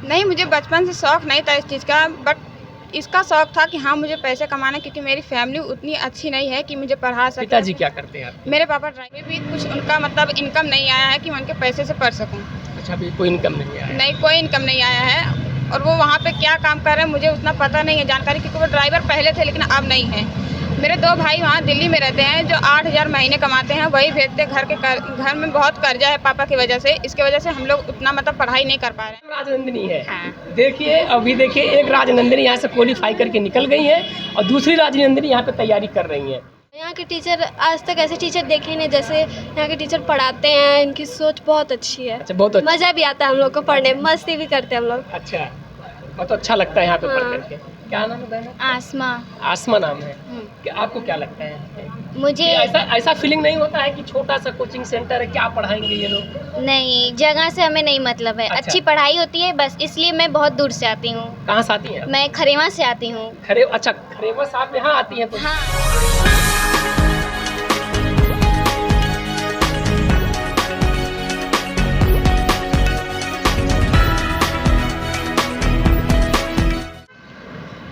नहीं, मुझे बचपन से शौक़ नहीं था इस चीज़ का, बट इसका शौक़ था कि हाँ, मुझे पैसे कमाना, क्योंकि मेरी फैमिली उतनी अच्छी नहीं है कि मुझे पढ़ा सके। पिताजी क्या करते हैं आपके? मेरे पापा ड्राइवर भी, कुछ उनका मतलब इनकम नहीं आया है कि मैं उनके पैसे से पढ़ सकूँ। अच्छा, अभी कोई इनकम नहीं आया? नहीं, कोई इनकम नहीं आया है, और वो वहाँ पे क्या काम कर रहे हैं मुझे उतना पता नहीं है जानकारी, क्योंकि वो ड्राइवर पहले थे लेकिन अब नहीं है। मेरे 2 भाई वहाँ दिल्ली में रहते हैं जो 8,000 महीने कमाते हैं, वही भेजते। घर में बहुत कर्जा है पापा की वजह से, इसकी वजह से हम लोग उतना मतलब पढ़ाई नहीं कर पा रहे हैं। राजनंदिनी है। हाँ। देखिए, अभी देखिए, एक राजनंदिनी यहाँ से क्वालीफाई करके निकल गई है और दूसरी राजनंदिनी यहाँ पे तैयारी कर रही है। यहाँ के टीचर आज तक ऐसे टीचर देखे नहीं, जैसे यहाँ के टीचर पढ़ाते हैं, इनकी सोच बहुत अच्छी है। अच्छा, बहुत अच्छा। मज़ा भी आता है हम लोग को पढ़ने, मस्ती भी करते हैं हम लोग। अच्छा, बहुत अच्छा लगता है यहाँ पे पढ़ हाँ। करके। क्या नाम है बहन? आसमा। आसमा नाम है। आपको क्या लगता है? मुझे ऐसा फीलिंग नहीं होता है कि छोटा सा कोचिंग सेंटर है, क्या पढ़ाएंगे ये लोग? नहीं, जगह से हमें नहीं मतलब है। अच्छा। अच्छी पढ़ाई होती है बस, इसलिए मैं बहुत दूर से आती हूँ। कहाँ से आती हैं? मैं खरेवा से आती हूँ। अच्छा, खरेवा से आप यहाँ आती हैं तो? हाँ।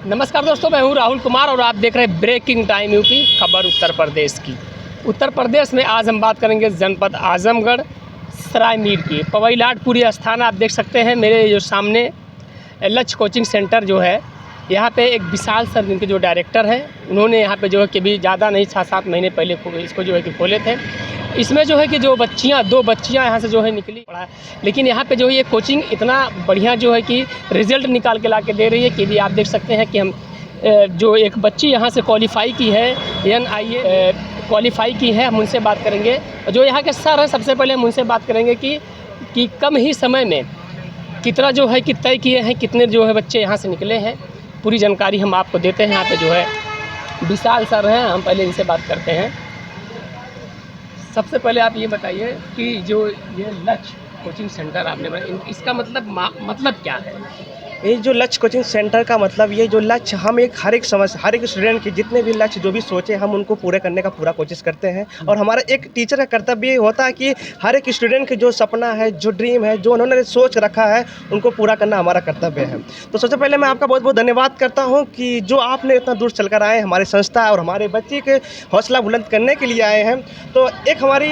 नमस्कार दोस्तों, मैं हूँ राहुल कुमार और आप देख रहे हैं ब्रेकिंग टाइम यूपी खबर उत्तर प्रदेश की। उत्तर प्रदेश में आज हम बात करेंगे जनपद आजमगढ़ सराय मीर की। पवईलाटपुरी स्थान आप देख सकते हैं मेरे जो सामने। लक्ष्य कोचिंग सेंटर जो है, यहाँ पे एक विशाल सर इनके जो डायरेक्टर हैं, उन्होंने यहाँ पे जो है कि भी ज़्यादा नहीं 7-7 महीने पहले इसको जो है कि खोले थे। इसमें जो है कि जो बच्चियाँ 2 बच्चियाँ यहाँ से जो है निकली पढ़ा, लेकिन यहाँ पे जो है ये कोचिंग इतना बढ़िया जो है कि रिज़ल्ट निकाल के ला के दे रही है कि भी आप देख सकते हैं कि हम जो एक बच्ची यहाँ से क्वालीफाई की है, NIA क्वालीफाई की है, हम उनसे बात करेंगे। जो यहाँ के सर हैं, सबसे पहले हम उनसे बात करेंगे कि कम ही समय में कितना जो है कि तय किए हैं, कितने जो है बच्चे यहाँ से निकले हैं, पूरी जानकारी हम आपको देते हैं। यहाँ पे जो है विशाल सर हैं, हम पहले इनसे बात करते हैं। सबसे पहले आप ये बताइए कि जो ये लक्ष्य कोचिंग सेंटर आपने बनाया, इसका मतलब क्या है? ये जो लक्ष्य कोचिंग सेंटर का मतलब, ये जो लक्ष्य हम हर एक स्टूडेंट के जितने भी लक्ष्य जो भी सोचे, हम उनको पूरे करने का पूरा कोशिश करते हैं। और हमारा एक टीचर का कर्तव्य होता है कि हर एक स्टूडेंट के जो सपना है, जो ड्रीम है, जो उन्होंने सोच रखा है, उनको पूरा करना हमारा कर्तव्य है। तो सबसे पहले मैं आपका बहुत बहुत धन्यवाद करता हूँ कि जो आपने इतना दूर चल कर आए, हमारे संस्था और हमारे बच्चे के हौसला बुलंद करने के लिए आए हैं। तो एक हमारी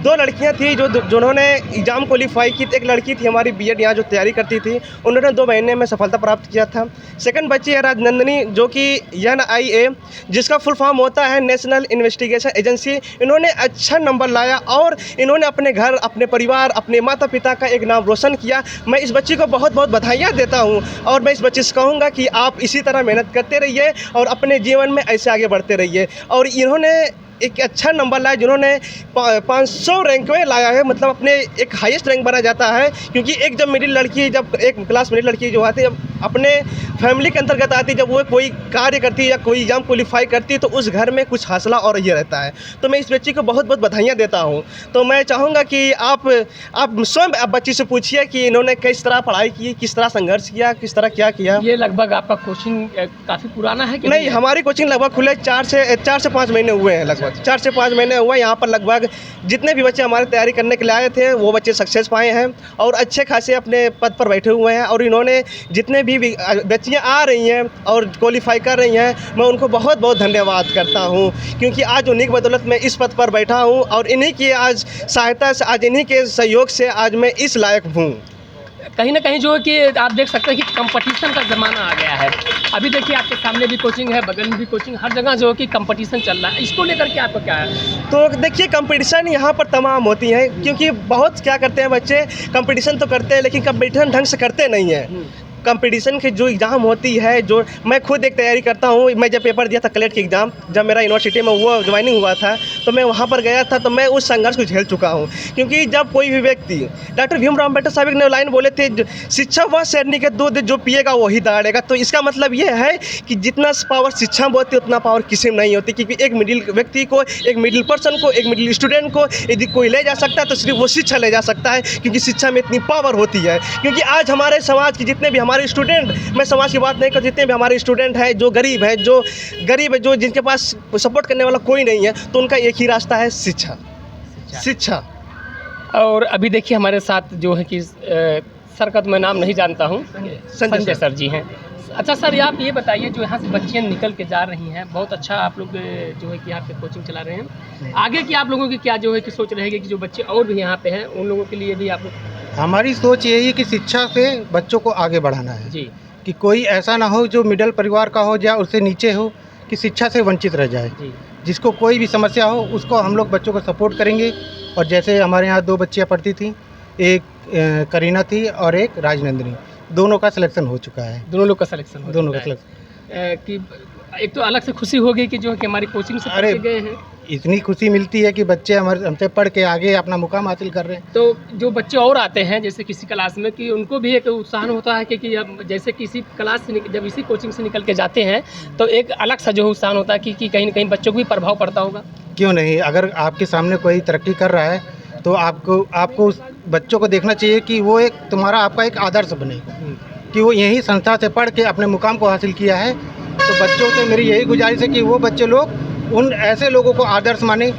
2 लड़कियाँ थी जिन्होंने एग्ज़ाम क्वालीफाई की। एक लड़की थी हमारी BEd यहाँ जो तैयारी करती थी, उन्होंने 2 महीने में सफलता प्राप्त किया था। सेकंड बच्ची है राजनंदिनी, जो कि NIA, जिसका फुल फॉर्म होता है नेशनल इन्वेस्टिगेशन एजेंसी। इन्होंने अच्छा नंबर लाया और इन्होंने अपने घर, अपने परिवार, अपने माता पिता का एक नाम रोशन किया। मैं इस बच्ची को बहुत बहुत बधाइयाँ देता हूँ और मैं इस बच्ची से कहूँगा कि आप इसी तरह मेहनत करते रहिए और अपने जीवन में ऐसे आगे बढ़ते रहिए। और इन्होंने एक अच्छा नंबर लाया, जिन्होंने 500 रैंक में लाया है, मतलब अपने एक हाईएस्ट रैंक बना जाता है। क्योंकि एक जब मिडिल लड़की, जब एक क्लास मिडिल लड़की जो आती है, जब अपने फैमिली के अंतर्गत आती है, जब वो कोई कार्य करती है या कोई एग्जाम क्वालीफाई करती है, तो उस घर में कुछ हासिल और ये रहता है। तो मैं इस बच्ची को बहुत बहुत बधाइयाँ देता हूँ। तो मैं चाहूँगा कि आप स्वयं बच्ची से पूछिए कि इन्होंने किस तरह पढ़ाई की, किस तरह संघर्ष किया, किस तरह क्या किया। ये लगभग आपका कोचिंग काफ़ी पुराना है कि नहीं, हमारी कोचिंग लगभग खुले 4 से 5 महीने हुए हैं। लगभग 4 से 5 महीने हुआ। यहाँ पर लगभग जितने भी बच्चे हमारे तैयारी करने के लिए आए थे, वो बच्चे सक्सेस पाए हैं और अच्छे खासे अपने पद पर बैठे हुए हैं। और इन्होंने जितने भी बच्चियाँ आ रही हैं और क्वालीफाई कर रही हैं, मैं उनको बहुत बहुत धन्यवाद करता हूँ। क्योंकि आज उन्हीं की बदौलत मैं इस पद पर बैठा हूँ और इन्हीं की आज सहायता से, आज इन्हीं के सहयोग से आज मैं इस लायक हूँ। कहीं ना कहीं जो है कि आप देख सकते हैं कि कंपटीशन का ज़माना आ गया है। अभी देखिए आपके सामने भी कोचिंग है, बगल में भी कोचिंग, हर जगह जो है कि कंपटीशन चल रहा है। इसको लेकर के आपको क्या है? तो देखिए, कंपटीशन यहाँ पर तमाम होती है, क्योंकि बहुत क्या करते हैं बच्चे, कंपटीशन तो करते हैं लेकिन कंपटीशन ढंग से करते नहीं हैं। कंपटीशन की जो एग्ज़ाम होती है, जो मैं खुद एक तैयारी करता हूँ। मैं जब पेपर दिया था कलेक्ट की एग्ज़ाम, जब मेरा यूनिवर्सिटी में वो ज्वाइनिंग हुआ था, तो मैं वहाँ पर गया था, तो मैं उस संघर्ष को झेल चुका हूँ। क्योंकि जब कोई भी व्यक्ति, डॉक्टर भीमराव अम्बेडकर साहब ने लाइन बोले थे, शिक्षा वह शेरनी के दूध जो पिएगा वही दहाड़ेगा। तो इसका मतलब ये है कि जितना पावर शिक्षा में होती है, उतना पावर किसी में नहीं होती। क्योंकि एक मिडिल व्यक्ति को, एक मिडिल पर्सन को, एक मिडिल स्टूडेंट को यदि कोई ले जा सकता है, तो सिर्फ वो शिक्षा ले जा सकता है। क्योंकि शिक्षा में इतनी पावर होती है। क्योंकि आज हमारे समाज के जितने भी हमारे स्टूडेंट, मैं समाज की बात नहीं कर, जितने भी हमारे स्टूडेंट हैं जो गरीब है, जो जिनके पास सपोर्ट करने वाला कोई नहीं है, तो उनका एक ही रास्ता है, शिक्षा। और अभी देखिए हमारे साथ जो है कि सर का तो मैं नाम नहीं जानता हूँ, संजय सर। सर जी हैं। अच्छा सर, आप ये बताइए, जो यहाँ से बच्चियाँ निकल के जा रही हैं, बहुत अच्छा आप लोग जो है कि यहाँ पे कोचिंग चला रहे हैं। आगे की आप लोगों की क्या जो है कि सोच रहेगी कि जो बच्चे और भी यहाँ पे हैं उन लोगों के लिए भी आप लोग? हमारी सोच यही है कि शिक्षा से बच्चों को आगे बढ़ाना है, जी कि कोई ऐसा ना हो जो मिडिल परिवार का हो या उससे नीचे हो, कि शिक्षा से वंचित रह जाए। जी जिसको कोई भी समस्या हो उसको हम लोग बच्चों को सपोर्ट करेंगे। और जैसे हमारे यहाँ 2 बच्चियाँ पढ़ती थी, एक करीना थी और एक राजनंदिनी, दोनों का सिलेक्शन हो चुका है। दोनों लोग का सिलेक्शन हो दोनों का चुका है। सिलेक्शन। कि एक तो अलग से खुशी होगी कि जो है कि हमारी कोचिंग से अरे! पढ़ के गए हैं, इतनी खुशी मिलती है कि बच्चे हमारे हमसे पढ़ के आगे अपना मुकाम हासिल कर रहे हैं। तो जो बच्चे और आते हैं जैसे किसी क्लास में, कि उनको भी एक उत्साह होता है कि अब जैसे किसी क्लास से जब इसी कोचिंग से निकल के जाते हैं तो एक अलग सा जो उत्साह होता है कि कहीं ना कहीं बच्चों को भी प्रभाव पड़ता होगा। क्यों नहीं, अगर आपके सामने कोई तरक्की कर रहा है तो आपको उस बच्चों को देखना चाहिए कि वो एक तुम्हारा आपका एक आदर्श बने, कि वो यही संस्था से पढ़ के अपने मुकाम को हासिल किया है। तो बच्चों से मेरी यही गुजारिश है कि वो बच्चे लोग उन ऐसे लोगों को आदर्श माने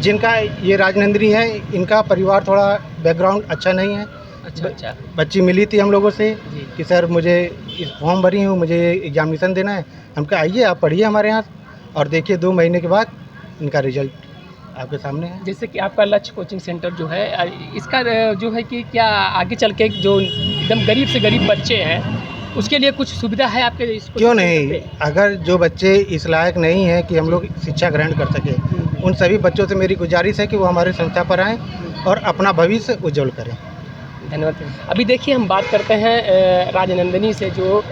जिनका, ये राजनंदिनी है, इनका परिवार थोड़ा बैकग्राउंड अच्छा नहीं है। अच्छा बच्ची मिली थी हम लोगों से जी। कि सर मुझे इस फॉर्म भरी हूँ, मुझे एग्जामिनेशन देना है। हम कहा आइए आप पढ़िए हमारे यहाँ और देखिए 2 महीने के बाद इनका रिजल्ट आपके सामने है। जैसे कि आपका लक्ष्य कोचिंग सेंटर जो है, इसका जो है कि क्या आगे चल के जो एकदम गरीब से गरीब बच्चे हैं उसके लिए कुछ सुविधा है आपके इस कोचिंग क्यों सेंटर नहीं, पे? अगर जो बच्चे इस लायक नहीं हैं कि हम लोग शिक्षा ग्रहण कर सके, उन सभी बच्चों से मेरी गुजारिश है कि वो हमारे संस्था पर आएँ और अपना भविष्य उज्जवल करें। धन्यवाद। अभी देखिए हम बात करते हैं राजनंदिनी से, जो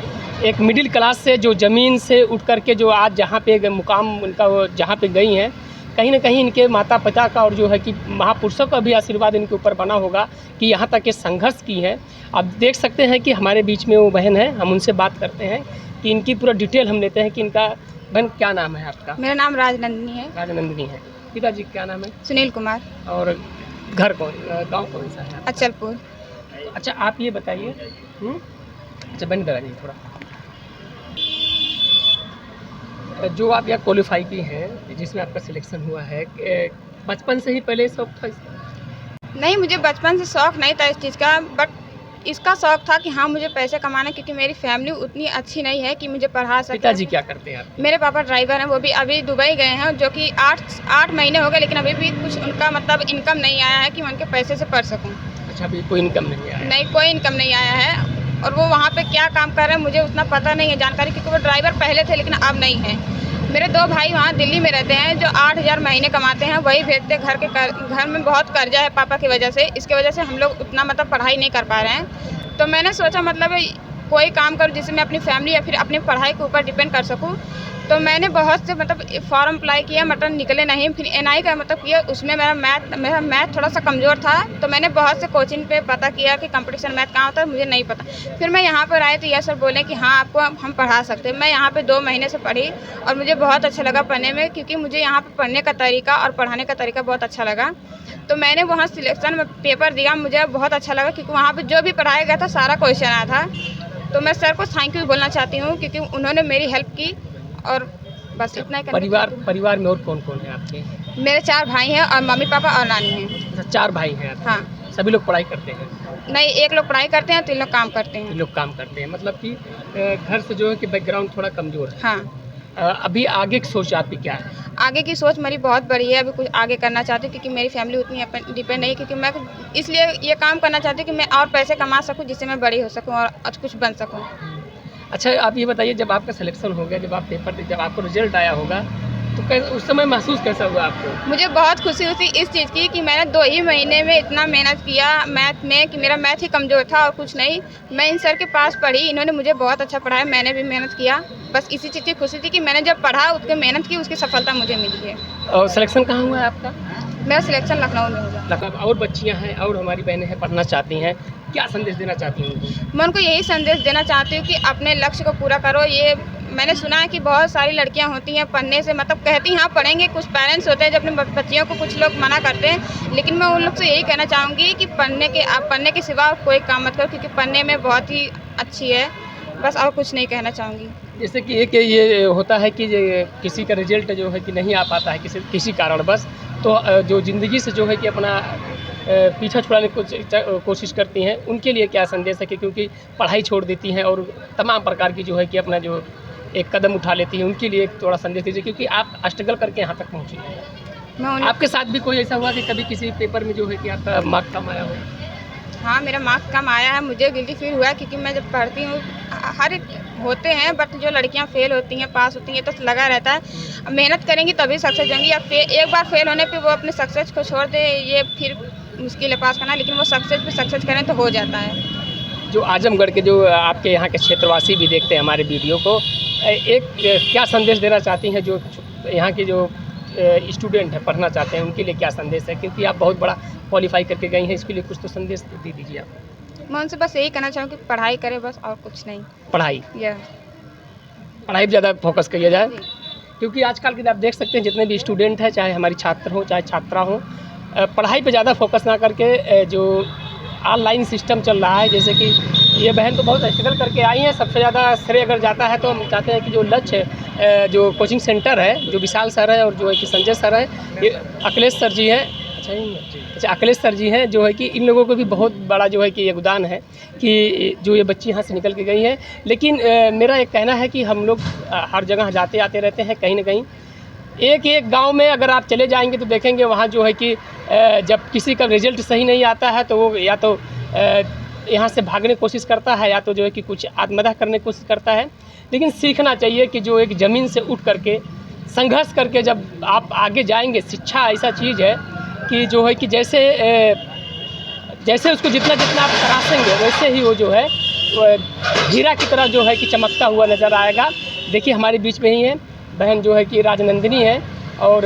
एक मिडिल क्लास से जो ज़मीन से उठ करके जो आज जहाँ पे मुकाम उनका वो जहाँ पे गई हैं, कहीं ना कहीं इनके माता पिता का और जो है कि महापुरुषों का भी आशीर्वाद इनके ऊपर बना होगा कि यहाँ तक ये संघर्ष की है। आप देख सकते हैं कि हमारे बीच में वो बहन है, हम उनसे बात करते हैं कि इनकी पूरा डिटेल हम लेते हैं कि इनका, बहन क्या नाम है आपका? मेरा नाम राजनंदिनी है। राजनंदिनी है। पिताजी क्या नाम है? सुनील कुमार, और घर गाँव कौन सा है? अचलपुर। अच्छा आप ये बताइए, अच्छा बंद करा जी थोड़ा, जो आप यहाँ क्वालिफाई की हैं, जिसमें आपका सिलेक्शन हुआ है, बचपन से ही पहले शौक था इसका? नहीं, मुझे बचपन से शौक़ नहीं था इस चीज़ का, बट इसका शौक़ था कि हाँ मुझे पैसे कमाना, क्योंकि मेरी फैमिली उतनी अच्छी नहीं है कि मुझे पढ़ा सके। पिताजी क्या करते हैं आप? मेरे पापा ड्राइवर हैं, वो भी अभी दुबई गए हैं, जो कि 8 महीने हो गए, लेकिन अभी भी कुछ उनका मतलब इनकम नहीं आया है कि मैं उनके पैसे से पढ़ सकूँ। अच्छा, अभी कोई इनकम नहीं आया? नहीं, कोई इनकम नहीं आया है। और वो वहाँ पे क्या काम कर रहे हैं मुझे उतना पता नहीं है जानकारी, क्योंकि वो ड्राइवर पहले थे लेकिन अब नहीं है। मेरे 2 भाई वहाँ दिल्ली में रहते हैं, जो 8,000 महीने कमाते हैं, वही भेजते। घर में बहुत कर्जा है पापा की वजह से, इसके वजह से हम लोग उतना मतलब पढ़ाई नहीं कर पा रहे हैं। तो मैंने सोचा मतलब कोई काम करूँ जिससे मैं अपनी फैमिली या फिर अपनी पढ़ाई के ऊपर डिपेंड कर सकूँ। तो मैंने बहुत से मतलब फॉर्म अप्लाई किया, मतलब निकले नहीं। फिर NI का मतलब किया, उसमें मेरा मैथ थोड़ा सा कमज़ोर था, तो मैंने बहुत से कोचिंग पे पता किया कि कंपटीशन मैथ कहाँ होता है, मुझे नहीं पता। फिर मैं यहाँ पर आई तो यह सर बोले कि हाँ आपको हम पढ़ा सकते हैं। मैं यहाँ पे 2 महीने से पढ़ी और मुझे बहुत अच्छा लगा पढ़ने में, क्योंकि मुझे यहाँ पर पढ़ने का तरीका और पढ़ाने का तरीका बहुत अच्छा लगा। तो मैंने वहाँ सिलेक्शन में पेपर दिया, मुझे बहुत अच्छा लगा, क्योंकि वहाँ पर जो भी पढ़ाया गया था सारा क्वेश्चन आया था। तो मैं सर को थैंक यू बोलना चाहती हूँ, क्योंकि उन्होंने मेरी हेल्प की। और बस इतना ही। परिवार में और कौन कौन है आपके? मेरे 4 भाई हैं और मम्मी पापा और नानी हैं। अच्छा, 4 भाई हैं आपके? हाँ। सभी लोग पढ़ाई करते हैं? नहीं, 1 लोग पढ़ाई करते हैं, 3 लोग काम करते हैं। 3 लोग काम करते हैं, मतलब कि घर से जो है कि बैकग्राउंड थोड़ा कमज़ोर है। हाँ। अभी आगे की सोच आपकी क्या है? आगे की सोच मेरी बहुत बड़ी है, अभी कुछ आगे करना चाहती हूँ, क्योंकि मेरी फैमिली उतनी डिपेंड नहीं है, क्योंकि मैं इसलिए ये काम करना चाहती हूँ कि मैं और पैसे कमा सकूँ, जिससे मैं बड़ी हो सकूँ और कुछ बन सकूँ। अच्छा आप ये बताइए, जब आपका सिलेक्शन हो गया, जब आप पेपर जब आपको रिजल्ट आया होगा, तो उस समय महसूस कैसा हुआ आपको? मुझे बहुत खुशी हुई इस चीज़ की कि मैंने 2 ही महीने में इतना मेहनत किया मैथ में, कि मेरा मैथ ही कमज़ोर था और कुछ नहीं। मैं इन सर के पास पढ़ी, इन्होंने मुझे बहुत अच्छा पढ़ाया, मैंने भी मेहनत किया। बस इसी चीज़ की खुशी थी कि मैंने जब पढ़ा, उसकी मेहनत की, उसकी सफलता मुझे मिली है। और सिलेक्शन कहाँ हुआ है आपका? मेरा सिलेक्शन लखनऊ में हुआ। लखनऊ। और बच्चियाँ हैं और हमारी बहनें हैं, पढ़ना चाहती हैं, क्या संदेश देना चाहती हैं उनको? मैं उनको यही संदेश देना चाहती हूँ कि अपने लक्ष्य को पूरा करो। ये मैंने सुना है कि बहुत सारी लड़कियां होती हैं पढ़ने से मतलब कहती हैं हाँ पढ़ेंगे, कुछ पेरेंट्स होते हैं जो अपने बच्चियों को कुछ लोग मना करते हैं, लेकिन मैं उन लोग से यही कहना चाहूँगी कि पढ़ने के सिवा कोई काम मत करो, क्योंकि पढ़ने में बहुत ही अच्छी है। बस और कुछ नहीं कहना चाहूँगी। जैसे कि एक ये होता है कि किसी का रिजल्ट जो है कि नहीं आ पाता है किसी कारणवश, तो जो ज़िंदगी से जो है कि अपना पीछा छुड़ाने की कोशिश करती हैं, उनके लिए क्या संदेश है कि क्योंकि पढ़ाई छोड़ देती हैं और तमाम प्रकार की जो है कि अपना जो एक कदम उठा लेती हैं, उनके लिए एक थोड़ा संदेश दीजिए क्योंकि आप स्ट्रगल करके यहाँ तक पहुँची हैं। मैं उन आपके साथ भी कोई ऐसा हुआ कि कभी किसी पेपर में जो है कि आपका मार्क कम आया हो? हाँ, मेरा मार्क्स कम आया है, मुझे गिल्टी फील हुआ क्योंकि मैं जब पढ़ती हूँ हर एक होते हैं, बट जो लड़कियाँ फेल होती हैं पास होती हैं तो लगा रहता है अब मेहनत करेंगी तभी सक्सेस होंगी। या एक बार फेल होने पे वो अपने सक्सेस को छोड़ दे, ये फिर मुश्किल है पास करना, लेकिन वो सक्सेस करें तो हो जाता है। जो आजमगढ़ के जो आपके यहाँ के क्षेत्रवासी भी देखते हैं हमारे वीडियो को, एक क्या संदेश देना चाहती हैं जो यहाँ के जो स्टूडेंट हैं पढ़ना चाहते हैं, उनके लिए क्या संदेश है? क्योंकि आप बहुत बड़ा क्वालिफाई करके गई हैं, इसके लिए कुछ तो संदेश दे दीजिए आप। मैं उनसे बस यही कहना चाहूँगी कि पढ़ाई करें बस, और कुछ नहीं। पढ़ाई पढ़ाई पर ज़्यादा फोकस किया जाए, क्योंकि आजकल के आप देख सकते हैं जितने भी स्टूडेंट हैं, चाहे हमारी छात्र हों चाहे छात्रा हों, पढ़ाई पे ज़्यादा फोकस ना करके जो ऑनलाइन सिस्टम चल रहा है, जैसे कि ये बहन तो बहुत स्ट्रगल करके आई हैं। सबसे ज़्यादा श्रेय अगर जाता है तो हम चाहते हैं कि जो लक्ष्य जो कोचिंग सेंटर है, जो विशाल सर है और जो है कि संजय सर है, ये अखिलेश सर जी हैं, अच्छा अखिलेश सर जी हैं, जो है कि इन लोगों को भी बहुत बड़ा जो है कि योगदान है कि जो ये बच्ची यहाँ से निकल के गई हैं। लेकिन मेरा एक कहना है कि हम लोग हर जगह जाते आते रहते हैं, कहीं ना कहीं एक गांव में अगर आप चले जाएंगे तो देखेंगे वहाँ जो है कि जब किसी का रिजल्ट सही नहीं आता है तो वो या तो यहाँ से भागने की कोशिश करता है या तो जो है कि कुछ आत्मदाह करने की कोशिश करता है। लेकिन सीखना चाहिए कि जो एक ज़मीन से उठ करके संघर्ष करके जब आप आगे जाएंगे, शिक्षा ऐसा चीज़ है कि जो है कि जैसे उसको जितना आप तराशेंगे वैसे ही वो जो है हीरा की तरह जो है कि चमकता हुआ नज़र आएगा। देखिए हमारे बीच में ही है बहन जो है कि राजनंदिनी है, और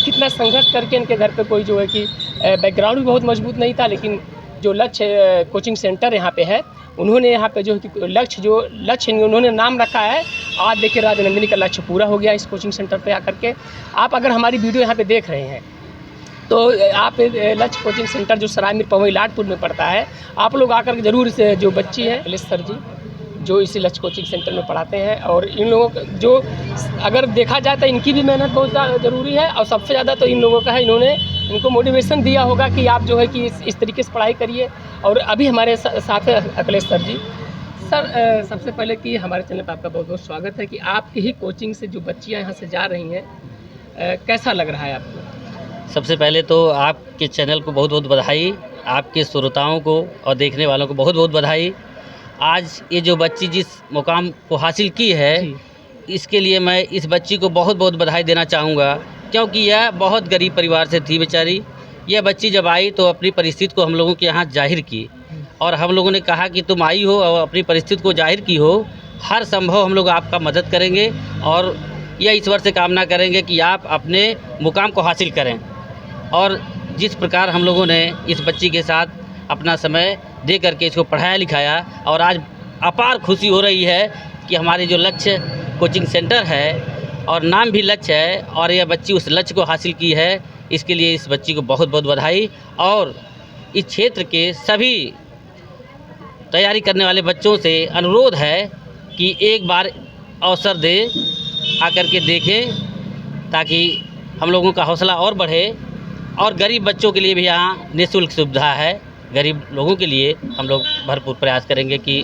कितना संघर्ष करके इनके घर पे कोई जो है कि बैकग्राउंड भी बहुत मजबूत नहीं था, लेकिन जो लक्ष्य कोचिंग सेंटर यहाँ पे है, उन्होंने यहाँ पे जो है कि लक्ष्य उन्होंने नाम रखा है। आज देखिए राजनंदिनी का लक्ष्य पूरा हो गया इस कोचिंग सेंटर पे आकर के। आप अगर हमारी वीडियो यहाँ पे देख रहे हैं तो आप लक्ष्य कोचिंग सेंटर जो सरायमीर पवई लाडपुर में पड़ता है, आप लोग आकर के ज़रूर से जो बच्ची है अखिलेश सर जी जो इसी लक्ष्य कोचिंग सेंटर में पढ़ाते हैं, और इन लोगों को जो अगर देखा जाए तो इनकी भी मेहनत बहुत ज़रूरी है, और सबसे ज़्यादा तो इन लोगों का है, इन्होंने इनको मोटिवेशन दिया होगा कि आप जो है कि इस तरीके से पढ़ाई करिए। और अभी हमारे साथ है अखिलेश सर जी। सर सबसे पहले कि हमारे चैनल पर आपका बहुत बहुत स्वागत है कि आपकी ही कोचिंग से जो बच्चियाँ यहाँ से जा रही हैं, कैसा लग रहा है आपको? सबसे पहले तो आपके चैनल को बहुत बहुत बधाई, आपके श्रोताओं को और देखने वालों को बहुत बहुत बधाई। आज ये जो बच्ची जिस मुकाम को हासिल की है, इसके लिए मैं इस बच्ची को बहुत बहुत बधाई देना चाहूँगा, क्योंकि यह बहुत गरीब परिवार से थी बेचारी। यह बच्ची जब आई तो अपनी परिस्थिति को हम लोगों के यहाँ जाहिर की, और हम लोगों ने कहा कि तुम आई हो और अपनी परिस्थिति को जाहिर की हो, हर संभव हम लोग आपका मदद करेंगे, और यह ईश्वर से कामना करेंगे कि आप अपने मुकाम को हासिल करें। और जिस प्रकार हम लोगों ने इस बच्ची के साथ अपना समय दे करके इसको पढ़ाया लिखाया, और आज अपार खुशी हो रही है कि हमारे जो लक्ष्य कोचिंग सेंटर है और नाम भी लक्ष्य है, और यह बच्ची उस लक्ष्य को हासिल की है, इसके लिए इस बच्ची को बहुत बहुत बधाई। और इस क्षेत्र के सभी तैयारी करने वाले बच्चों से अनुरोध है कि एक बार अवसर दे आकर के देखें, ताकि हम लोगों का हौसला और बढ़े। और गरीब बच्चों के लिए भी यहाँ निःशुल्क सुविधा है, गरीब लोगों के लिए हम लोग भरपूर प्रयास करेंगे कि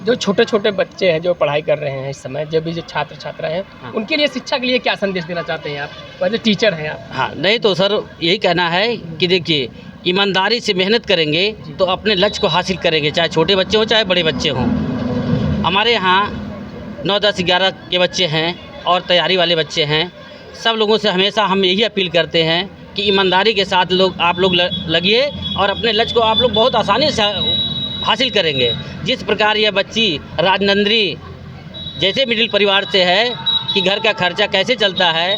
जो छोटे छोटे बच्चे हैं जो पढ़ाई कर रहे हैं इस समय, जब भी जो छात्र छात्रा हैं, उनके लिए शिक्षा के लिए क्या संदेश देना चाहते हैं आप एज ए टीचर हैं आप? हाँ, नहीं तो सर यही कहना है कि देखिए, ईमानदारी से मेहनत करेंगे तो अपने लक्ष्य को हासिल करेंगे, चाहे छोटे बच्चे हों चाहे बड़े बच्चे हों। हमारे यहाँ 9, 10, 11 के बच्चे हैं और तैयारी वाले बच्चे हैं। सब लोगों से हमेशा हम यही अपील करते हैं कि ईमानदारी के साथ आप लोग लगिए, और अपने लक्ष्य को आप लोग बहुत आसानी से हासिल करेंगे। जिस प्रकार यह बच्ची राजनंदिनी जैसे मिडिल परिवार से है कि घर का खर्चा कैसे चलता है,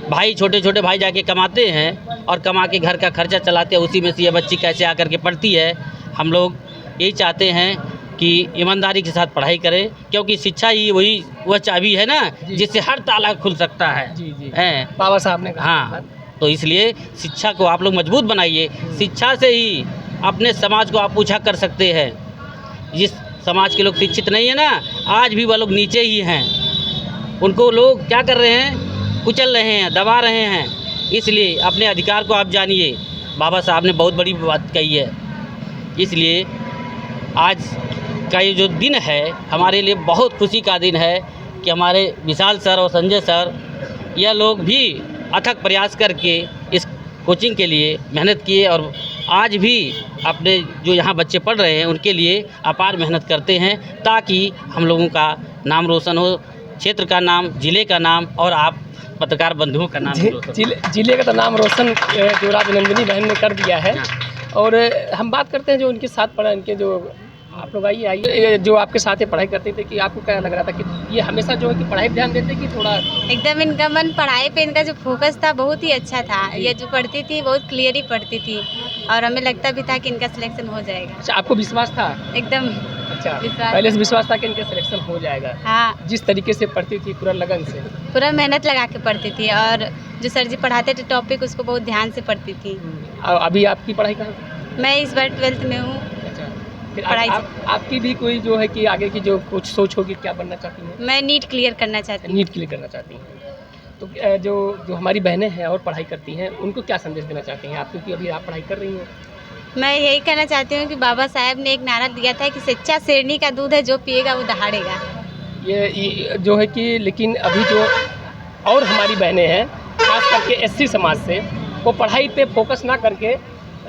भाई छोटे छोटे भाई जाके कमाते हैं और कमा के घर का खर्चा चलाते हैं, उसी में से यह बच्ची कैसे आकर के पढ़ती है। हम लोग यही चाहते हैं कि ईमानदारी के साथ पढ़ाई करें, क्योंकि शिक्षा ही वह चाबी है ना जिससे हर ताला खुल सकता है। जी हैं बाबा साहब ने कहा। हाँ, तो इसलिए शिक्षा को आप लोग मजबूत बनाइए। शिक्षा से ही अपने समाज को आप ऊँचा कर सकते हैं। जिस समाज के लोग शिक्षित नहीं है ना, आज भी वह लोग नीचे ही हैं, उनको लोग क्या कर रहे हैं, कुचल रहे हैं, दबा रहे हैं। इसलिए अपने अधिकार को आप जानिए, बाबा साहब ने बहुत बड़ी बात कही है। इसलिए आज का ये जो दिन है हमारे लिए बहुत खुशी का दिन है कि हमारे विशाल सर और संजय सर यह लोग भी अथक प्रयास करके इस कोचिंग के लिए मेहनत किए और आज भी अपने जो यहाँ बच्चे पढ़ रहे हैं उनके लिए अपार मेहनत करते हैं ताकि हम लोगों का नाम रोशन हो, क्षेत्र का नाम, ज़िले का नाम और आप पत्रकार बंधुओं का नाम रोशन हो। जिले का तो नाम रोशन जो राजनंदिनी बहन ने कर दिया है। और हम बात करते हैं जो उनके साथ पढ़ा, इनके जो आप लोग आइए जो आपके साथ ही पढ़ाई करते थे कि आपको क्या लग रहा था कि ये हमेशा जो है कि पढ़ाई पे ध्यान देते कि थोड़ा एकदम इनका मन पढ़ाई पे, इनका जो फोकस था बहुत ही अच्छा था। ये जो पढ़ती थी बहुत क्लियरली पढ़ती थी और हमें लगता भी था कि इनका सिलेक्शन हो जाएगा। अच्छा, आपको विश्वास था? एकदम अच्छा, विश्वास। पहले से विश्वास था कि इनका सिलेक्शन हो जाएगा। हाँ, जिस तरीके से पढ़ती थी पूरा लगन से, पूरा मेहनत लगा के पढ़ती थी और जो सर जी पढ़ाते थे टॉपिक उसको बहुत ध्यान से पढ़ती थी। अभी आपकी पढ़ाई कहाँ? मैं इस बार 12th में हूँ। अच्छा, फिर पढ़ाई आपकी भी कोई जो है कि आगे की जो कुछ सोच होगी, क्या बनना चाहती हैं? मैं नीट क्लियर करना चाहती हूँ। नीट क्लियर करना चाहती हैं। तो जो हमारी बहनें हैं और पढ़ाई करती हैं उनको क्या संदेश देना चाहती हैं आप, क्योंकि अभी आप पढ़ाई कर रही हैं? मैं यही कहना चाहती हूँ कि बाबा साहब ने एक नारा दिया था कि सच्चा शेरनी का दूध है, जो पिएगा वो दहाड़ेगा। ये जो है कि लेकिन अभी जो और हमारी बहनें हैं खास करके एससी समाज से, वो पढ़ाई पे फोकस ना करके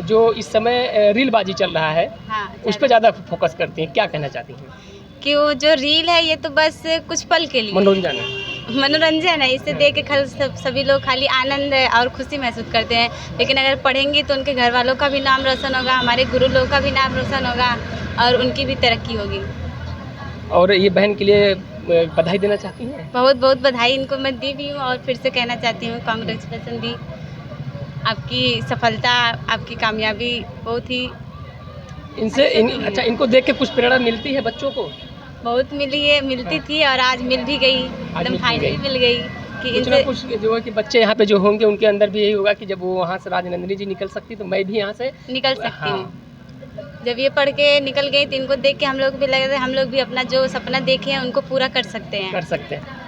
जो इस समय रीलबाजी चल रहा है हाँ, उस पर ज़्यादा फोकस करती हैं। क्या कहना चाहती हैं? कि वो जो रील है ये तो बस कुछ पल के लिए मनोरंजन है। मनोरंजन है। इससे देख के सभी लोग खाली आनंद और खुशी महसूस करते हैं, लेकिन अगर पढ़ेंगे तो उनके घर वालों का भी नाम रोशन होगा, हमारे गुरु लोगों का भी नाम रोशन होगा और उनकी भी तरक्की होगी। और ये बहन के लिए बधाई देना चाहती हैं? बहुत बहुत बधाई इनको मैं दी भी हूँ और फिर से कहना चाहती हूँ कांग्रेचुलेसन दी। आपकी सफलता, आपकी कामयाबी बहुत ही अच्छा, इनको देख के कुछ प्रेरणा मिलती है बच्चों को? बहुत मिली है, मिलती थी और आज मिल भी गई, एकदम फाइनली मिल गई कि कुछ ना इनसे कुछ जो है कि बच्चे यहाँ पे जो होंगे उनके अंदर भी यही होगा कि जब वो वहाँ से राजनंदिनी जी निकल सकती तो मैं भी यहाँ से निकल सकती हाँ। हूँ। जब ये पढ़ के निकल गई तो इनको देख के हम लोग भी लग रहा है हम लोग भी अपना जो सपना देखे हैं उनको पूरा कर सकते हैं। कर सकते हैं।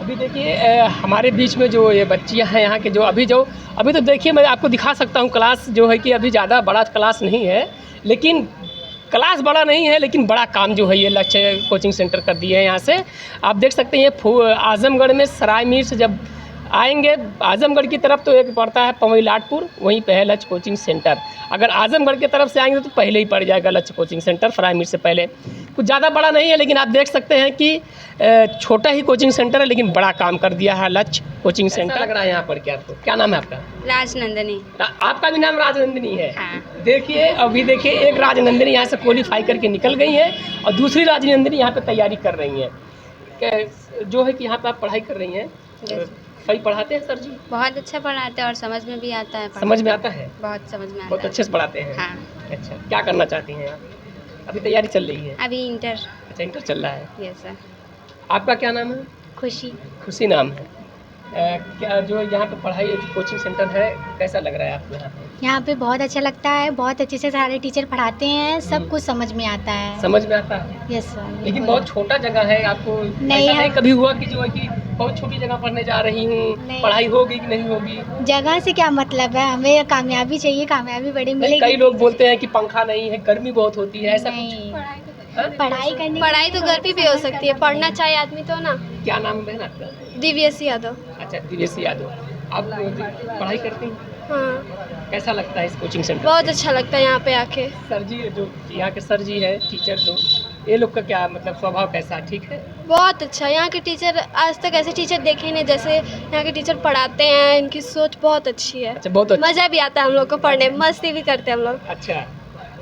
अभी देखिए हमारे बीच में जो ये बच्चियाँ हैं यहाँ के, जो अभी तो देखिए मैं आपको दिखा सकता हूँ क्लास जो है कि अभी ज़्यादा बड़ा क्लास नहीं है, लेकिन क्लास बड़ा नहीं है लेकिन बड़ा काम जो है ये लक्ष्य कोचिंग सेंटर कर दिए हैं। यहाँ से आप देख सकते हैं ये आजमगढ़ में सराय मीर से जब आएंगे आजमगढ़ की तरफ तो एक पड़ता है पवईलाटपुर, वहीं पे है लक्ष्य कोचिंग सेंटर। अगर आजमगढ़ की तरफ से आएंगे तो पहले ही पड़ जाएगा लक्ष्य कोचिंग सेंटर, सराय मीर से पहले। कुछ ज़्यादा बड़ा नहीं है लेकिन आप देख सकते हैं कि छोटा ही कोचिंग सेंटर है लेकिन बड़ा काम कर दिया है लक्ष्य कोचिंग सेंटर। लग रहा है यहाँ पर क्या आपको? क्या नाम है आपका? राजनंदिनी। आपका भी नाम राजनंदिनी है? हाँ। देखिए अभी देखिए एक राजनंदिनी यहाँ से क्वालीफाई करके निकल गई है और दूसरी राजनंदिनी यहाँ पे तैयारी कर रही हैं। जो है कि यहाँ पे आप पढ़ाई कर रही हैं, सही पढ़ाते हैं सर जी? बहुत अच्छा पढ़ाते हैं और समझ में भी आता है। समझ में आता है? बहुत समझ में आता बहुत है। अच्छे से पढ़ाते हैं? हाँ। अच्छा, क्या करना चाहती हैं आप? अभी तैयारी चल रही है? अभी इंटर। अच्छा, इंटर चल रहा है। Yes sir. आपका क्या नाम है? खुशी। खुशी नाम है। क्या जो यहाँ पे पढ़ाई कोचिंग सेंटर है कैसा लग रहा है आपको यहाँ पे? यहाँ पे बहुत अच्छा लगता है, बहुत अच्छे से सारे टीचर पढ़ाते हैं, सब कुछ समझ में आता है। समझ में आता है? Yes sir. लेकिन बहुत छोटा जगह है, आपको ऐसा नहीं कभी हुआ कि जो है कि बहुत छोटी जगह पढ़ने जा रही हूँ, पढ़ाई होगी कि नहीं होगी? जगह से क्या मतलब है, हमें कामयाबी चाहिए, कामयाबी बड़ी मिलेगी। कई लोग बोलते हैं कि पंखा नहीं है, गर्मी बहुत होती है, ऐसा कुछ? पढ़ाई तो घर पे भी हो सकती है, पढ़ना चाहिए आदमी तो ना। क्या नाम है बहन आपका? दिव्यसी यादव। अच्छा, दिव्यसी यादव। आप पढ़ाई करती हैं? हाँ, कैसा लगता है इस कोचिंग सेंटर? बहुत अच्छा लगता है यहाँ पे आके। सर जी जो यहाँ के सर जी है टीचर, तो ये लोग का क्या मतलब स्वभाव कैसा है? ठीक है? बहुत अच्छा, यहाँ के टीचर आज तक ऐसे टीचर देखे नहीं जैसे यहाँ के टीचर पढ़ाते हैं, इनकी सोच बहुत अच्छी है। अच्छा, बहुत अच्छा। मज़ा भी आता है हम लोग को पढ़ने में, मस्ती भी करते हैं हम लोग। अच्छा,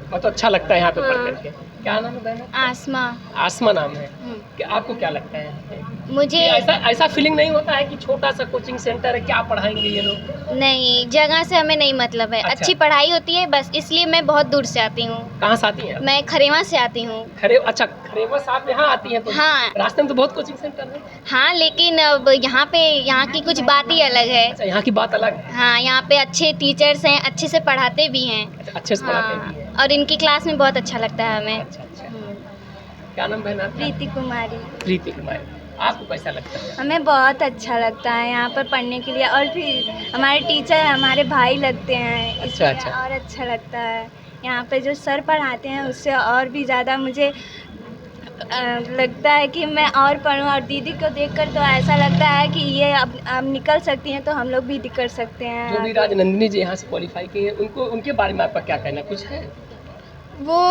बहुत अच्छा लगता है यहाँ पे पढ़ हाँ। करके। क्या नाम है बहन? आसमा। आसमा नाम है। क्या आपको क्या लगता है? मुझे ऐसा फीलिंग नहीं होता है कि छोटा सा कोचिंग सेंटर है, क्या पढ़ाएंगे ये लोग? नहीं, जगह से हमें नहीं मतलब है। अच्छा। अच्छी पढ़ाई होती है बस, इसलिए मैं बहुत दूर से आती हूँ। कहाँ से आती हैं? मैं खरेवा से आती हूँ। अच्छा, खरेवा से आप यहाँ आती हैं तो? हाँ। रास्ते में तो बहुत कोचिंग सेंटर है। हाँ, लेकिन अब यहाँ की कुछ बात ही अलग है। अच्छा, यहाँ की बात अलग है। हाँ, यहाँ पे अच्छे टीचर्स हैं, अच्छे से पढ़ाते भी हैं। अच्छा, अच्छे से पढ़ाते हाँ, भी हैं। और इनकी क्लास में बहुत अच्छा लगता है हमें। अच्छा। क्या नाम बहन आपका? प्रीति कुमारी। प्रीति कुमारी। आपको कैसा लगता है? हमें बहुत अच्छा लगता है यहाँ पर पढ़ने के लिए, और फिर हमारे टीचर हमारे भाई लगते हैं, इसलिए अच्छा। और अच्छा लगता है। यहाँ पे जो सर पढ़ाते हैं उससे और भी ज़्यादा मुझे लगता है कि मैं और पढूं, और दीदी को देखकर तो ऐसा लगता है कि ये अब निकल सकती हैं तो हम लोग भी कर सकते हैं। जो भी राजनंदिनी जी यहाँ से क्वालिफाई की है, उनके बारे में आपका क्या कहना, कुछ है? वो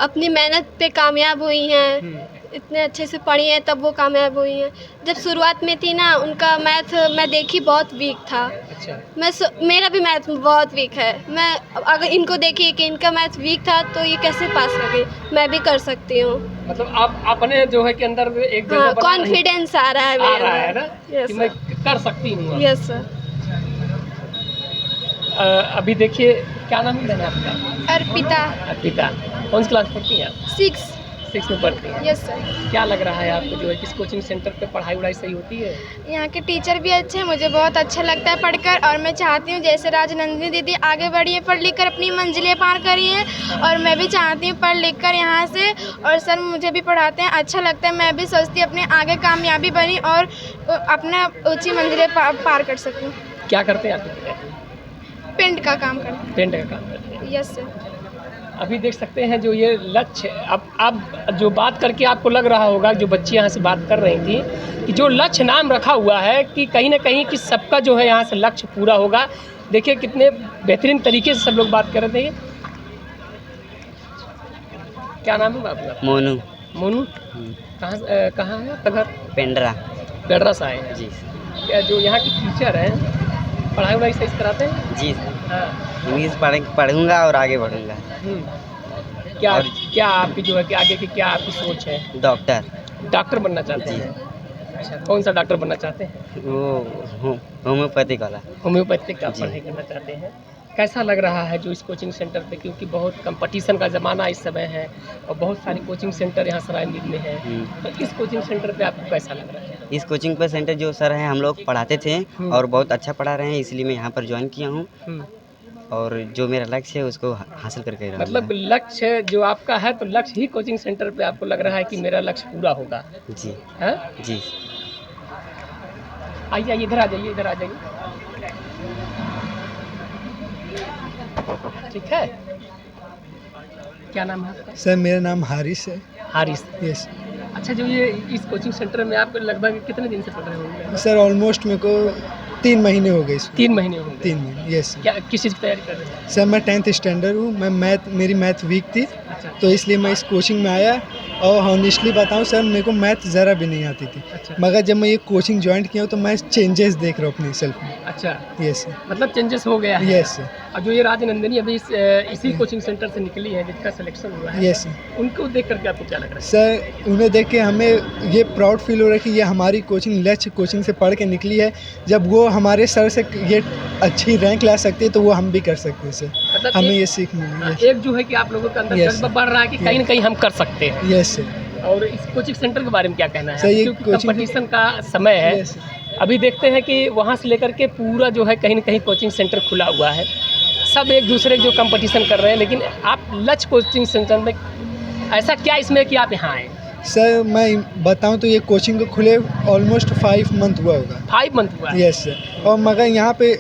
अपनी मेहनत पे कामयाब हुई हैं, इतने अच्छे से पढ़ी हैं तब वो कामयाब हुई हैं। जब शुरुआत में थी ना, उनका मैथ मैं देखी बहुत वीक था। अच्छा। मेरा भी मैथ बहुत वीक है। मैं अगर इनको देखी कि इनका मैथ वीक था तो ये कैसे पास कर गई, मैं भी कर सकती हूँ। मतलब आप अपने जो है कि अंदर एक हाँ, कॉन्फिडेंस आ रहा है आ मेरे रहा है अंदर। ना Yes, कि मैं कर सकती हूँ। Yes sir. अभी देखिए, क्या नाम है मैंने आपका? अर्पिता। अर्पिता, कौन सी क्लास पढ़ती हैं आप? 6। में पढ़ती हैं। Yes sir. क्या लग रहा है आपको जो है किस कोचिंग सेंटर पे पढ़ाई वढ़ाई सही होती है? यहाँ के टीचर भी अच्छे हैं, मुझे बहुत अच्छा लगता है पढ़कर, और मैं चाहती हूँ जैसे राजनंदिनी दीदी आगे बढ़ी है, पढ़ लिख कर अपनी मंजिलें पार करी हैं, और मैं भी चाहती हूँ पढ़ लिख कर यहाँ से, और सर मुझे भी पढ़ाते हैं, अच्छा लगता है। मैं भी सोचती हूँ अपने आगे कामयाबी बनी और अपना ऊँची मंजिलें पार कर सकूँ। क्या करते हैं आप? पेंट का काम करते पेंट का काम करते हैं। हैं। Yes sir. अभी देख सकते हैं जो ये लक्ष्य, अब जो बात करके आपको लग रहा होगा, जो बच्ची यहाँ से बात कर रही थी कि जो लक्ष्य नाम रखा हुआ है कि कहीं ना कहीं कि सबका जो है यहाँ से लक्ष्य पूरा होगा। देखिए कितने बेहतरीन तरीके से सब लोग बात कर रहे थे। क्या नाम है आपका? मोनू। मोनू, कहाँ है आपका घर? पेंड्रा। पेंड्रा से आए हैं जी। क्या जो यहाँ की टीचर हैं पढ़ाई वढ़ाई सही से कराते हैं? जी। हाँ। इंग्लिश पढ़ूंगा और आगे बढ़ूंगा। क्या आपकी जो है कि आगे की क्या आपकी सोच है? डॉक्टर बनना चाहते हैं? अच्छा, कौन सा डॉक्टर बनना चाहते हैं? वो होम्योपैथिक वाला। होम्योपैथिक का पढ़ाई करना चाहते हैं। कैसा लग रहा है जो इस कोचिंग सेंटर पे, क्योंकि बहुत कंपटीशन का ज़माना इस समय है और बहुत सारे कोचिंग सेंटर यहाँ सरायमीर में है, तो इस कोचिंग सेंटर पे आपको कैसा लग रहा है? इस कोचिंग पर सेंटर जो सर हैं हम लोग पढ़ाते थे और बहुत अच्छा पढ़ा रहे हैं, इसलिए मैं यहाँ पर ज्वाइन किया हूँ, और जो मेरा लक्ष्य है उसको हासिल करके रहूँगा। मतलब लक्ष्य जो आपका है, तो लक्ष्य ही कोचिंग सेंटर पे आपको लग रहा है कि मेरा लक्ष्य पूरा होगा? जी। है जी। आइए इधर आ जाइए, इधर आ जाइए। ठीक है, क्या नाम है आपका? सर मेरा नाम हारिस है। हारिस। यस। अच्छा, जो ये इस कोचिंग सेंटर में आप लगभग कितने दिन से पढ़ रहे होंगे? सर ऑलमोस्ट मेरे को 3 महीने हो गए इसमें। 3 महीने हो गए? 3 महीने। यस। क्या किस चीज़ की तैयारी कर रहे हैं? सर मैं 10th स्टैंडर्ड हूँ। मेरी मैथ वीक थी, तो इसलिए मैं इस कोचिंग में आया, और हॉनेस्टली बताऊँ सर मेरे को मैथ ज़रा भी नहीं आती थी। अच्छा। मगर जब मैं ये कोचिंग ज्वाइन किया हूँ तो मैं चेंजेस देख रहा हूँ अपनी सेल्फ में। अच्छा। Yes sir. मतलब चेंजेस हो गया है? Yes sir. और जो ये राजनंदिनी अभी इसी कोचिंग सेंटर से निकली है, जिसका सिलेक्शन हुआ है, यस सर, उनको देख करके आपको क्या लग रहा है? सर उन्हें देख के हमें ये प्राउड फील हो रहा है कि ये हमारी कोचिंग लक्ष्य कोचिंग से पढ़ के निकली है। जब वो हमारे सर से ये अच्छी रैंक ला सकती है तो वो हम भी कर सकते हैं सर। मतलब हमें ये सीख मिली है। एक जो है कि आप लोगों के अंदर Yes, जज्बा बढ़ रहा है कि कहीं ना कहीं हम कर सकते हैं। Yes sir. और इस कोचिंग सेंटर के बारे में क्या कहना है? सर, ये क्योंकि कोचिंग- कंपटीशन का समय है। Yes, अभी देखते हैं कि वहाँ से लेकर के पूरा जो है कहीं ना कहीं कोचिंग सेंटर खुला हुआ है, सब एक दूसरे जो कंपटीशन कर रहे हैं, लेकिन आप लक्ष्य कोचिंग सेंटर में ऐसा क्या इसमें कि आप यहाँ आए? सर मैं बताऊं तो ये कोचिंग को खुले ऑलमोस्ट 5 मंथ हुआ होगा। 5 मंथ हुआ? Yes sir. और मगर यहाँ पे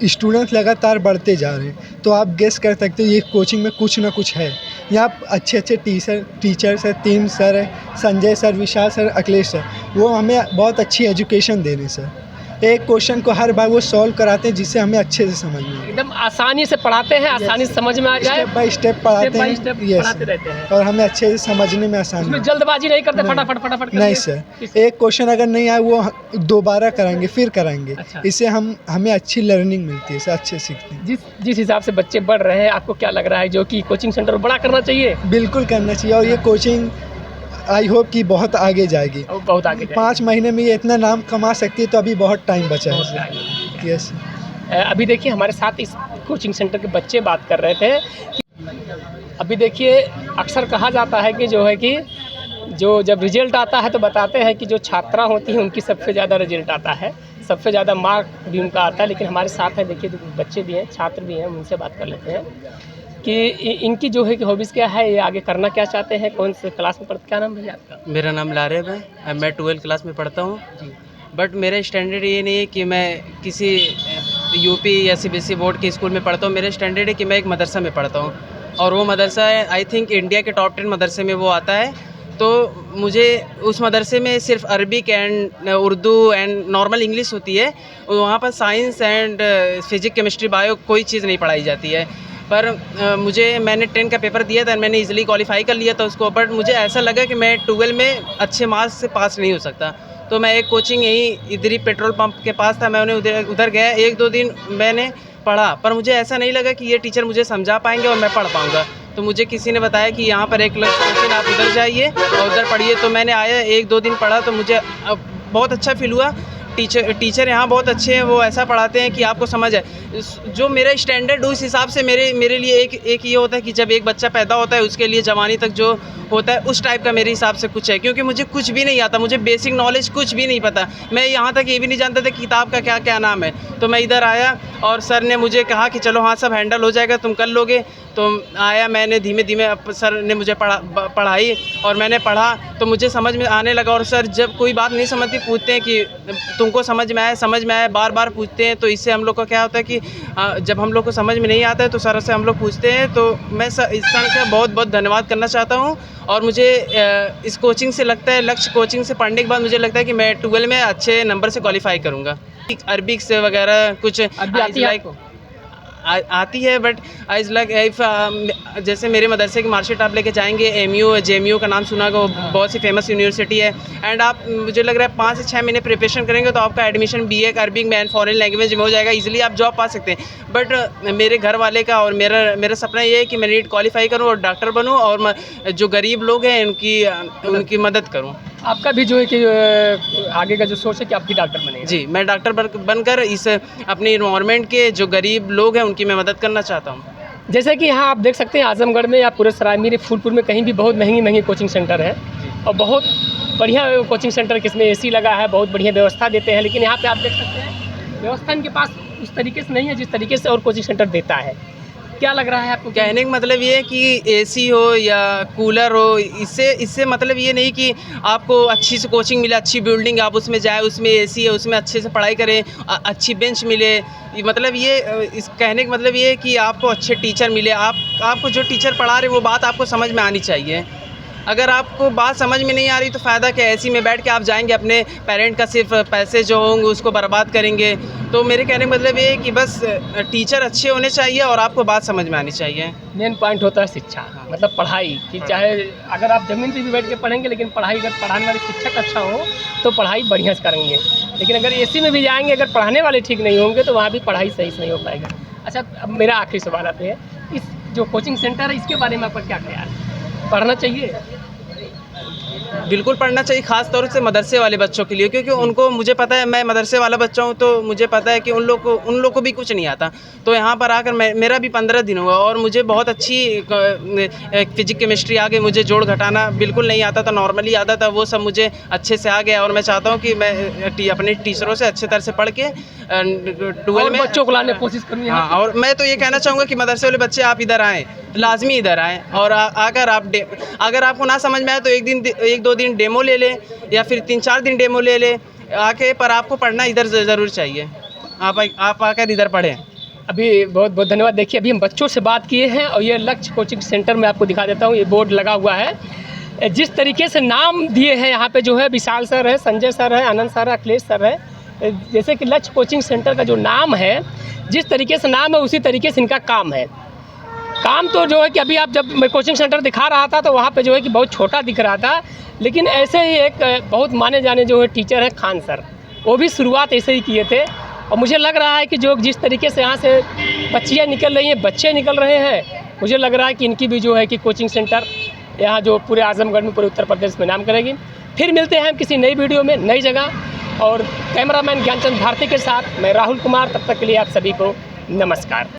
स्टूडेंट्स लगातार बढ़ते जा रहे हैं, तो आप गेस कर सकते हो ये कोचिंग में कुछ ना कुछ है। यहाँ अच्छे अच्छे टीचर्स हैं, 3 सर हैं, संजय सर, विशाल सर, अखिलेश सर, वो हमें बहुत अच्छी एजुकेशन दे रहे हैं सर। एक क्वेश्चन को हर बार वो सॉल्व कराते हैं जिससे हमें अच्छे से समझ में आए। एकदम आसानी से पढ़ाते हैं, आसानी से समझ में आ जाए, स्टेप बाय स्टेप पढ़ाते बाय हैं। स्टेप यस पढ़ाते रहते हैं, और हमें अच्छे से समझने में आसानी उसमें है। जल्दबाजी नहीं करते, नहीं। फटाफट कर नहीं दिए। सर, एक क्वेश्चन अगर नहीं आया वो दोबारा कराएंगे, फिर कराएंगे। अच्छा। इससे हमें अच्छी लर्निंग मिलती है सर, अच्छे सीखते हैं। जिस हिसाब से बच्चे बढ़ रहे हैं, आपको क्या लग रहा है जो कि कोचिंग सेंटर बड़ा करना चाहिए? बिल्कुल करना चाहिए, और ये कोचिंग आई होप कि बहुत आगे जाएगी। बहुत आगे जाएगी। 5 महीने में ये इतना नाम कमा सकती है, तो अभी बहुत टाइम बचा है। यस। अभी देखिए हमारे साथ इस कोचिंग सेंटर के बच्चे बात कर रहे थे कि अभी देखिए अक्सर कहा जाता है कि जो है कि जो जब रिजल्ट आता है तो बताते हैं कि जो छात्रा होती हैं उनकी सबसे ज़्यादा रिजल्ट आता है, सबसे ज़्यादा मार्क भी उनका आता है। लेकिन हमारे साथ है देखिए बच्चे भी हैं, छात्र भी हैं, उनसे बात कर लेते हैं। कि इनकी जो है कि हॉबीज़ क्या है, ये आगे करना क्या चाहते हैं, कौन से क्लास में पढ़ते, क्या नाम भैया आपका? मेरा नाम लारेब है, मैं 12th क्लास में पढ़ता हूँ। बट मेरा स्टैंडर्ड ये नहीं है कि मैं किसी यूपी या सीबीएसई बोर्ड के स्कूल में पढ़ता हूँ। मेरा स्टैंडर्ड है कि मैं एक मदरसा में पढ़ता हूँ, और वो मदरसा है आई थिंक इंडिया के टॉप 10 मदरसे में वो आता है। तो मुझे उस मदरसे में सिर्फ Arabic and Urdu and normal English होती है, वहाँ पर science and physics chemistry bio कोई चीज़ नहीं पढ़ाई जाती है। पर मैंने 10 का पेपर दिया था, मैंने इजीली क्वालिफाई कर लिया था उसको। बट मुझे ऐसा लगा कि मैं 12 में अच्छे मार्क्स से पास नहीं हो सकता, तो मैं एक कोचिंग यहीं इधर ही पेट्रोल पंप के पास था, मैं उन्हें उधर गया, 1-2 दिन मैंने पढ़ा, पर मुझे ऐसा नहीं लगा कि ये टीचर मुझे समझा पाएंगे और मैं पढ़ पाऊँगा। तो मुझे किसी ने बताया कि यहाँ पर एक कोचिंग आप उधर जाइए और उधर पढ़िए। तो मैंने आया, 1-2 दिन पढ़ा, तो मुझे बहुत अच्छा फील हुआ। टीचर यहाँ बहुत अच्छे हैं, वो ऐसा पढ़ाते हैं कि आपको समझ है। जो मेरा स्टैंडर्ड उस हिसाब से मेरे लिए एक ये होता है कि जब एक बच्चा पैदा होता है उसके लिए जवानी तक जो होता है उस टाइप का मेरे हिसाब से कुछ है, क्योंकि मुझे कुछ भी नहीं आता, मुझे बेसिक नॉलेज कुछ भी नहीं पता। मैं यहाँ तक ये भी नहीं जानता था किताब का क्या क्या नाम है। तो मैं इधर आया और सर ने मुझे कहा कि चलो हाँ सब हैंडल हो जाएगा, तुम कर लोगे। तो आया, मैंने धीमे धीमे सर ने मुझे पढ़ाई और मैंने पढ़ा तो मुझे समझ में आने लगा। और सर जब कोई बात नहीं समझती पूछते हैं कि तुमको समझ में आया, बार बार पूछते हैं। तो इससे हम लोग को क्या होता है कि जब हम लोग को समझ में नहीं आता है तो सर से हम लोग पूछते हैं। तो मैं इस सर का बहुत बहुत धन्यवाद करना चाहता हूँ। और मुझे इस कोचिंग से लगता है, लक्ष्य कोचिंग से पढ़ने के बाद मुझे लगता है कि मैं 12 में अच्छे नंबर से क्वालिफाई करूँगा। अरबिक से वगैरह कुछ आती है, बट आई लाइक इफ जैसे मेरे मदरसे की मार्कशीट आप लेके जाएंगे, MU JMU का नाम सुना होगा, वो बहुत सी फेमस यूनिवर्सिटी है। एंड आप मुझे लग रहा है 5 से 6 महीने प्रिपरेशन करेंगे तो आपका एडमिशन BA अरबिक में एंड फॉरेन लैंग्वेज में हो जाएगा, इजीली आप जॉब पा सकते हैं। बट मेरे घर वाले का और मेरा सपना ये है कि मैं नीट क्वालिफाई करूँ और डॉक्टर बनूँ और जो गरीब लोग हैं उनकी मदद करूँ। आपका भी जो है कि आगे का जो सोच है कि आप भी डॉक्टर बने? जी, मैं डॉक्टर बनकर इस अपने इन्वायरमेंट के जो गरीब लोग हैं उनकी मैं मदद करना चाहता हूँ। जैसे कि यहाँ आप देख सकते हैं आजमगढ़ में या पूरे सरायमीर फूलपुर में कहीं भी बहुत महंगी कोचिंग सेंटर है और बहुत बढ़िया कोचिंग सेंटर किसमें AC लगा है, बहुत बढ़िया व्यवस्था देते हैं। लेकिन यहाँ पे आप देख सकते हैं व्यवस्था इनके पास उस तरीके से नहीं है जिस तरीके से और कोचिंग सेंटर देता है। क्या लग रहा है आपको? कहने का मतलब ये है कि AC हो या कूलर हो, इससे मतलब ये नहीं कि आपको अच्छी से कोचिंग मिले, अच्छी बिल्डिंग आप उसमें जाए, उसमें AC है, उसमें अच्छे से पढ़ाई करें, अच्छी बेंच मिले। मतलब ये इस कहने का मतलब ये है कि आपको अच्छे टीचर मिले, आपको जो टीचर पढ़ा रहे वो बात आपको समझ में आनी चाहिए। अगर आपको बात समझ में नहीं आ रही तो फ़ायदा क्या है, ऐसी में बैठ के आप जाएंगे अपने पेरेंट का सिर्फ पैसे जो होंगे उसको बर्बाद करेंगे। तो मेरे कहने का मतलब ये है कि बस टीचर अच्छे होने चाहिए और आपको बात समझ में आनी चाहिए। मेन पॉइंट होता है शिक्षा, मतलब पढ़ाई कि चाहे अगर आप ज़मीन पर भी बैठ के पढ़ेंगे लेकिन पढ़ाई अगर पढ़ाने वाले शिक्षक अच्छा हो तो पढ़ाई बढ़िया से करेंगे। लेकिन अगर AC में भी जाएंगे, अगर पढ़ाने वाले ठीक नहीं होंगे तो वहाँ भी पढ़ाई सही से नहीं हो पाएगा। अच्छा, अब मेरा आखिरी सवाल आते हैं, इस जो कोचिंग सेंटर है इसके बारे में आपका क्या ख्याल है? पढ़ना चाहिए? बिल्कुल पढ़ना चाहिए, ख़ास तौर से मदरसे वाले बच्चों के लिए, क्योंकि उनको, मुझे पता है मैं मदरसे वाला बच्चा हूँ तो मुझे पता है कि उन लोग को भी कुछ नहीं आता। तो यहाँ पर आकर मेरा भी 15 दिन हुआ और मुझे बहुत अच्छी फिजिक्स केमिस्ट्री आ गई। मुझे जोड़ घटाना बिल्कुल नहीं आता था, नॉर्मली आता था, वो सब मुझे अच्छे से आ गया। और मैं चाहता हूँ कि मैं अपने टीचरों से अच्छे तरह से पढ़ के 12 में बच्चों को लाने की कोशिश करूँगी। हाँ, और मैं तो ये कहना चाहूँगा कि मदरसे वाले बच्चे आप इधर आएँ, लाजमी इधर आएँ और आकर आप अगर आपको ना समझ में आए तो 1-2 दिन डेमो ले लें या फिर 3-4 दिन डेमो ले लें आके, पर आपको पढ़ना इधर ज़रूर चाहिए। आप आकर इधर पढ़ें। अभी बहुत बहुत धन्यवाद। देखिए अभी हम बच्चों से बात किए हैं और ये लक्ष्य कोचिंग सेंटर में आपको दिखा देता हूँ, ये बोर्ड लगा हुआ है। जिस तरीके से नाम दिए हैं यहाँ पे जो है विशाल सर है, संजय सर है, आनंद सर है, अखिलेश सर है। जैसे कि लक्ष्य कोचिंग सेंटर का जो नाम है, जिस तरीके से नाम है उसी तरीके से इनका काम है। काम तो जो है कि अभी आप जब मैं कोचिंग सेंटर दिखा रहा था तो वहाँ पे जो है कि बहुत छोटा दिख रहा था, लेकिन ऐसे ही एक बहुत माने जाने जो है टीचर है खान सर, वो भी शुरुआत ऐसे ही किए थे। और मुझे लग रहा है कि जो जिस तरीके से यहाँ से बच्चियाँ निकल रही हैं, बच्चे निकल रहे हैं, मुझे लग रहा है कि इनकी भी जो है कि कोचिंग सेंटर यहाँ जो पूरे आजमगढ़ में, पूरे उत्तर प्रदेश में नाम करेगी। फिर मिलते हैं हम किसी नई वीडियो में, नई जगह। और कैमरामैन ज्ञानचंद भारती के साथ मैं राहुल कुमार, तब तक के लिए आप सभी को नमस्कार।